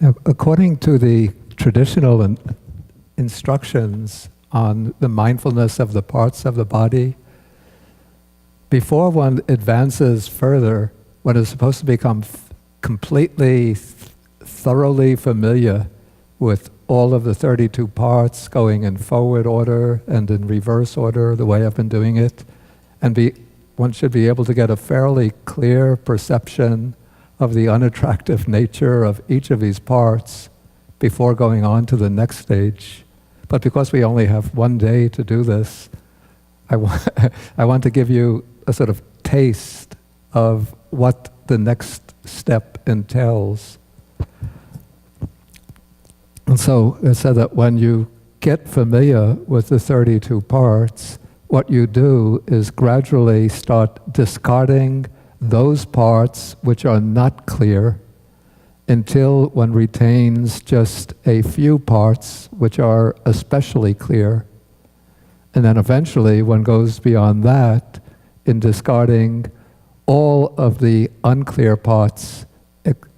According to the traditional instructions on the mindfulness of the parts of the body, before one advances further, one is supposed to become completely, thoroughly familiar with all of the 32 parts, going in forward order and in reverse order, the way I've been doing it. And one should be able to get a fairly clear perception of the unattractive nature of each of these parts before going on to the next stage. But because we only have one day to do this, I want to give you a sort of taste of what the next step entails. And so it said that when you get familiar with the 32 parts, what you do is gradually start discarding those parts which are not clear until one retains just a few parts which are especially clear. And then eventually one goes beyond that in discarding all of the unclear parts,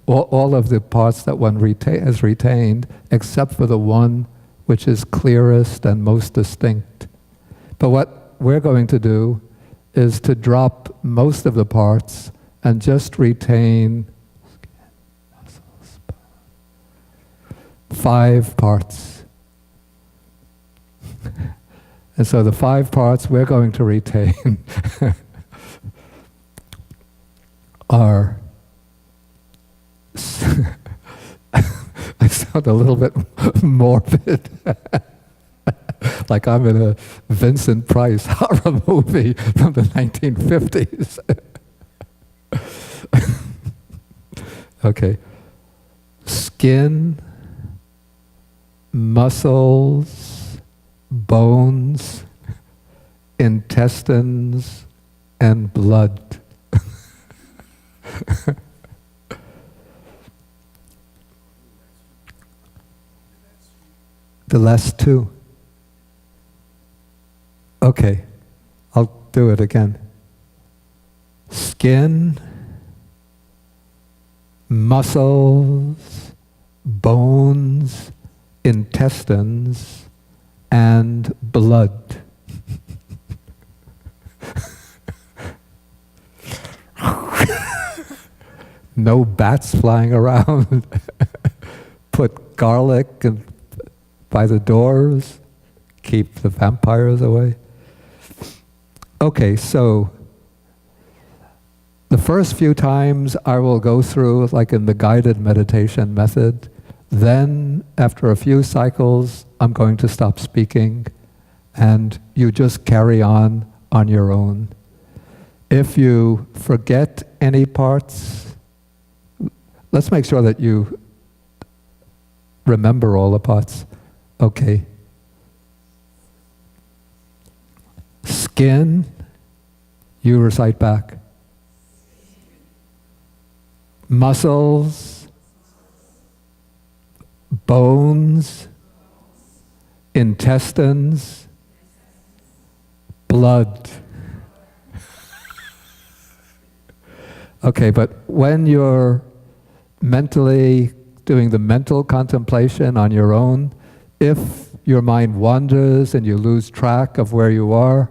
all of the parts that one has retained, except for the one which is clearest and most distinct. But what we're going to do is to drop most of the parts and just retain 5 parts. And so the 5 parts we're going to retain are I sound a little bit morbid. Like I'm in a Vincent Price horror movie from the 1950s. Okay. Skin, muscles, bones, intestines, and blood. The last 2. Okay, I'll do it again. Skin, muscles, bones, intestines, and blood. No bats flying around. Put garlic by the doors. Keep the vampires away. Okay, so the first few times I will go through, like in the guided meditation method. Then, after a few cycles, I'm going to stop speaking, and you just carry on your own. If you forget any parts, let's make sure that you remember all the parts. Okay. Skin, you recite back. Muscles, bones, intestines, blood. Okay, but when you're mentally doing the mental contemplation on your own, if your mind wanders and you lose track of where you are,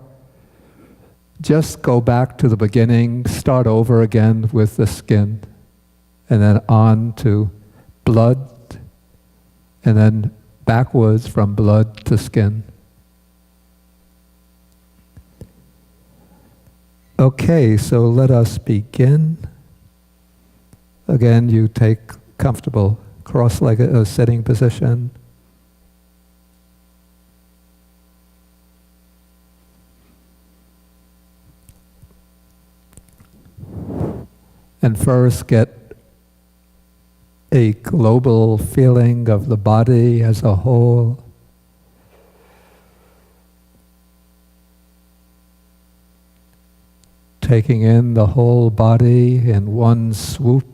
just go back to the beginning, start over again with the skin, and then on to blood, and then backwards from blood to skin. Okay, so let us begin. Again, you take comfortable cross-legged sitting position. And first get a global feeling of the body as a whole. Taking in the whole body in one swoop.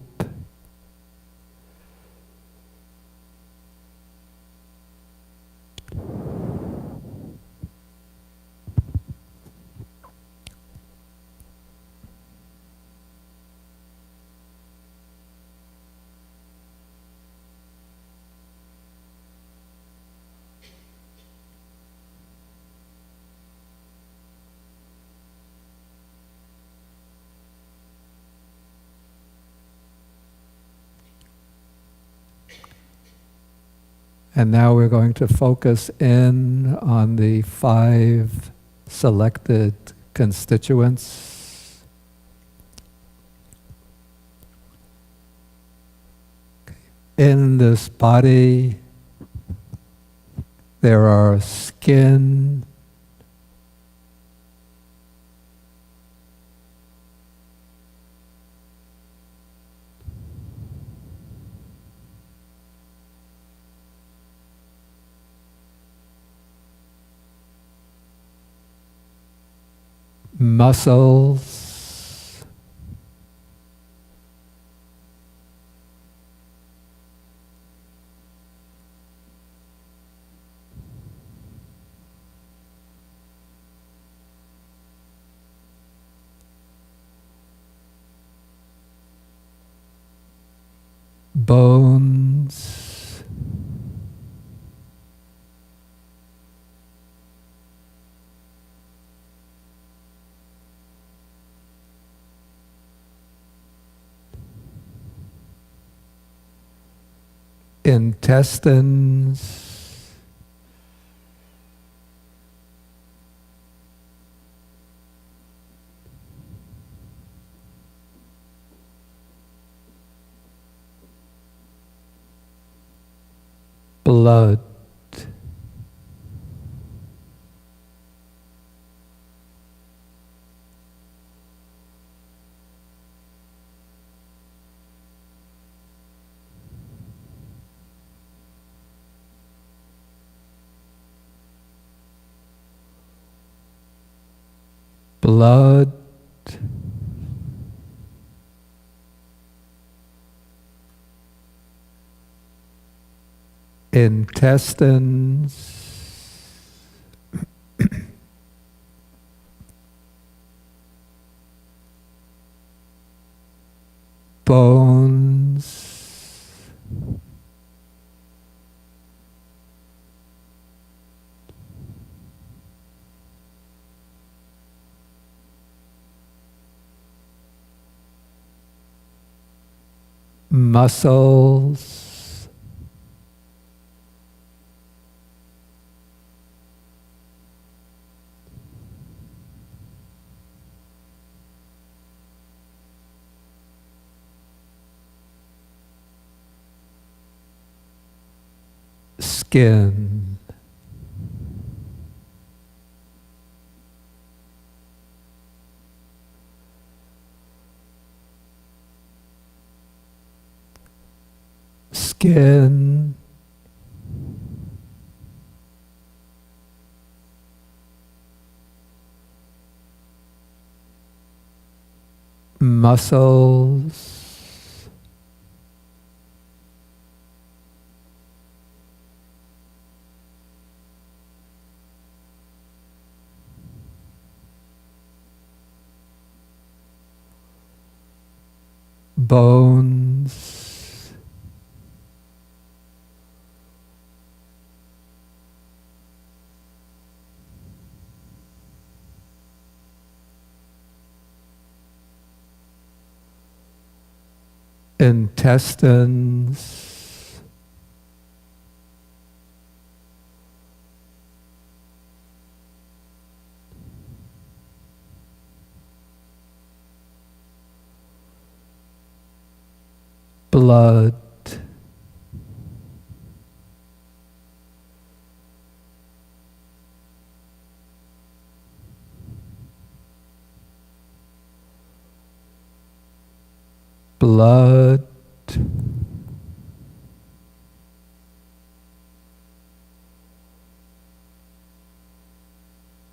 And now we're going to focus in on the 5 selected constituents. In this body, there are skin, muscles, bones, intestines, blood, blood, intestines, bones, muscles, skin, skin, muscles, bones, intestines, blood, blood,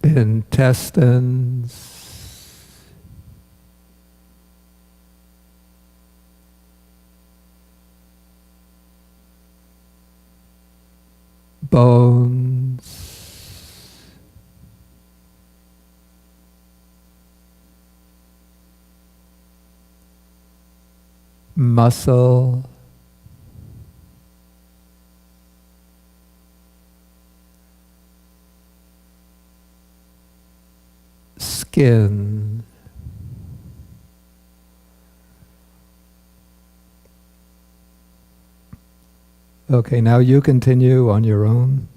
intestines, bones, muscle, skin, Okay, now you continue on your own.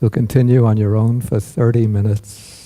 You'll continue on your own for 30 minutes.